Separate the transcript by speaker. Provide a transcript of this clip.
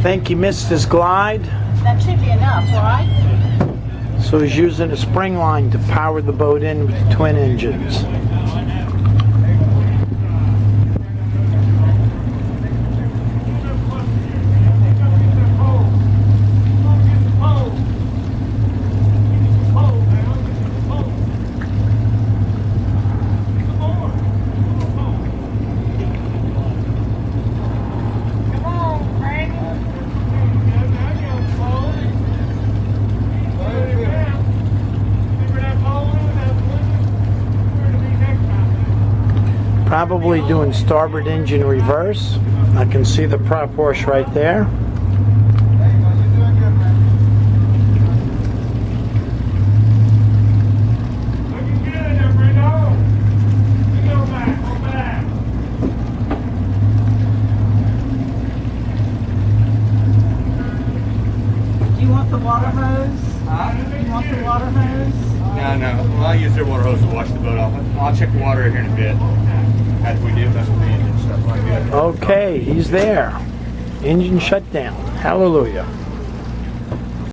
Speaker 1: think he missed his glide.
Speaker 2: That should be enough, right?
Speaker 1: So he's using a spring line to power the boat in with twin engines. Probably doing starboard engine reverse. I can see the prop wash right there.
Speaker 2: Do you want the water hose? You want the water hose?
Speaker 3: No. I'll use their water hose to wash the boat off. I'll check the water here in a bit. As we do, that's what the engine stuff like that.
Speaker 1: Okay, he's there. Engine shut down. Hallelujah.